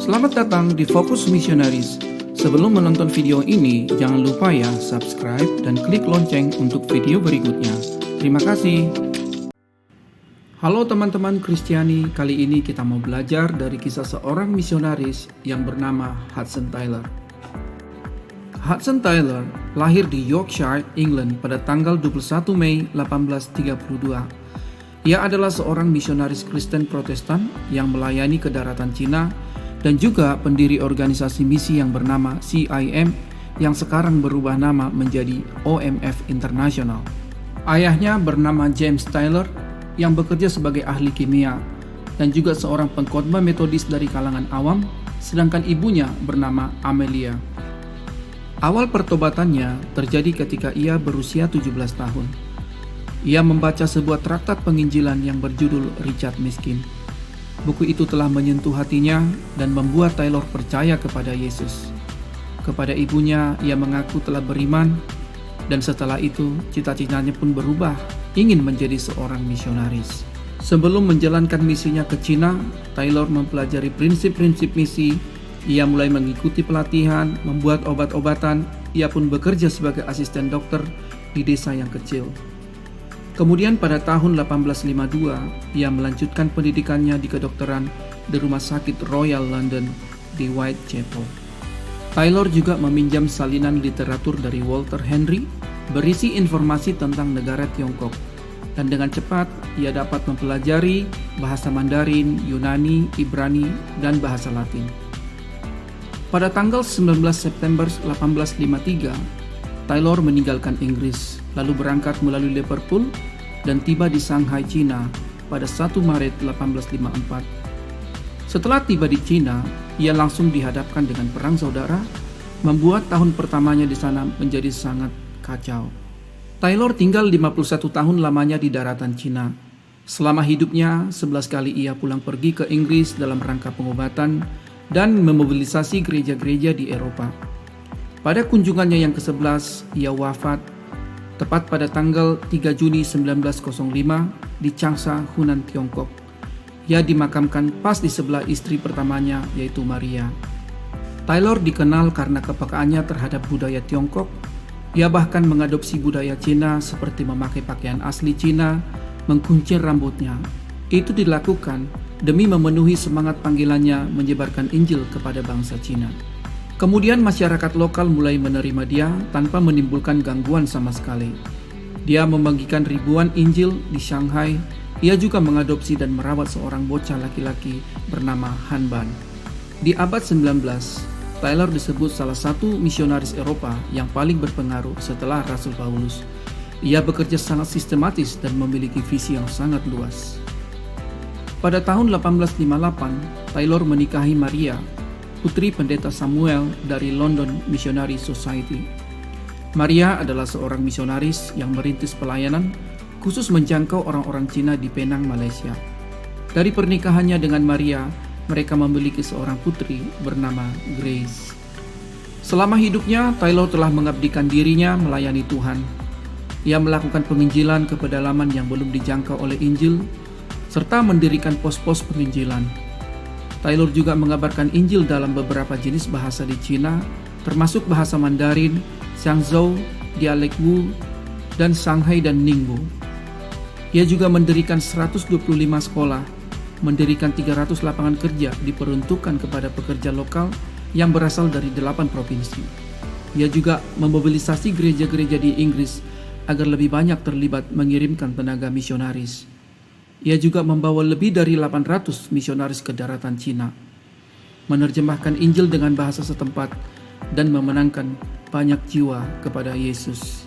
Selamat datang di Fokus Missionaries. Sebelum menonton video ini, jangan lupa ya subscribe dan klik lonceng untuk video berikutnya. Terima kasih. Halo teman-teman Kristiani, kali ini kita mau belajar dari kisah seorang misionaris yang bernama Hudson Taylor. Hudson Taylor lahir di Yorkshire, England pada tanggal 21 Mei 1832. Ia adalah seorang misionaris Kristen Protestan yang melayani ke daratan Cina dan juga pendiri organisasi misi yang bernama CIM yang sekarang berubah nama menjadi OMF International. Ayahnya bernama James Taylor yang bekerja sebagai ahli kimia dan juga seorang pengkhotbah metodis dari kalangan awam, sedangkan ibunya bernama Amelia. Awal pertobatannya terjadi ketika ia berusia 17 tahun. Ia membaca sebuah traktat penginjilan yang berjudul Richard Miskin. Buku itu telah menyentuh hatinya dan membuat Taylor percaya kepada Yesus. Kepada ibunya, ia mengaku telah beriman, dan setelah itu cita-citanya pun berubah, ingin menjadi seorang misionaris. Sebelum menjalankan misinya ke Cina, Taylor mempelajari prinsip-prinsip misi. Ia mulai mengikuti pelatihan, membuat obat-obatan. Ia pun bekerja sebagai asisten dokter di desa yang kecil. Kemudian pada tahun 1852, ia melanjutkan pendidikannya di kedokteran di Rumah Sakit Royal London di Whitechapel. Taylor juga meminjam salinan literatur dari Walter Henry berisi informasi tentang negara Tiongkok. Dan dengan cepat, ia dapat mempelajari bahasa Mandarin, Yunani, Ibrani, dan bahasa Latin. Pada tanggal 19 September 1853, Taylor meninggalkan Inggris, lalu berangkat melalui Liverpool dan tiba di Shanghai, Cina pada 1 Maret 1854. Setelah tiba di Cina, ia langsung dihadapkan dengan perang saudara, membuat tahun pertamanya di sana menjadi sangat kacau. Taylor tinggal 51 tahun lamanya di daratan Cina. Selama hidupnya, 11 kali ia pulang pergi ke Inggris dalam rangka pengobatan dan memobilisasi gereja-gereja di Eropa. Pada kunjungannya yang ke-11, ia wafat tepat pada tanggal 3 Juni 1905 di Changsha, Hunan, Tiongkok. Ia dimakamkan pas di sebelah istri pertamanya, yaitu Maria. Taylor dikenal karena kepekaannya terhadap budaya Tiongkok. Ia bahkan mengadopsi budaya Cina seperti memakai pakaian asli Cina, mengkuncir rambutnya. Itu dilakukan demi memenuhi semangat panggilannya menyebarkan Injil kepada bangsa Cina. Kemudian masyarakat lokal mulai menerima dia tanpa menimbulkan gangguan sama sekali. Dia membagikan ribuan Injil di Shanghai. Ia juga mengadopsi dan merawat seorang bocah laki-laki bernama Han Ban. Di abad 19, Taylor disebut salah satu misionaris Eropa yang paling berpengaruh setelah Rasul Paulus. Ia bekerja sangat sistematis dan memiliki visi yang sangat luas. Pada tahun 1858, Taylor menikahi Maria, putri pendeta Samuel dari London Missionary Society. Maria adalah seorang misionaris yang merintis pelayanan khusus menjangkau orang-orang Cina di Penang, Malaysia. Dari pernikahannya dengan Maria, mereka memiliki seorang putri bernama Grace. Selama hidupnya, Taylor telah mengabdikan dirinya melayani Tuhan. Ia melakukan penginjilan ke pedalaman yang belum dijangkau oleh Injil, serta mendirikan pos-pos penginjilan. Taylor juga mengabarkan Injil dalam beberapa jenis bahasa di Cina, termasuk bahasa Mandarin, Xiangzhou, dialek Wu, dan Shanghai dan Ningbo. Ia juga mendirikan 125 sekolah, mendirikan 300 lapangan kerja diperuntukkan kepada pekerja lokal yang berasal dari 8 provinsi. Ia juga memobilisasi gereja-gereja di Inggris agar lebih banyak terlibat mengirimkan tenaga misionaris. Ia juga membawa lebih dari 800 misionaris ke daratan Cina, menerjemahkan Injil dengan bahasa setempat, dan memenangkan banyak jiwa kepada Yesus.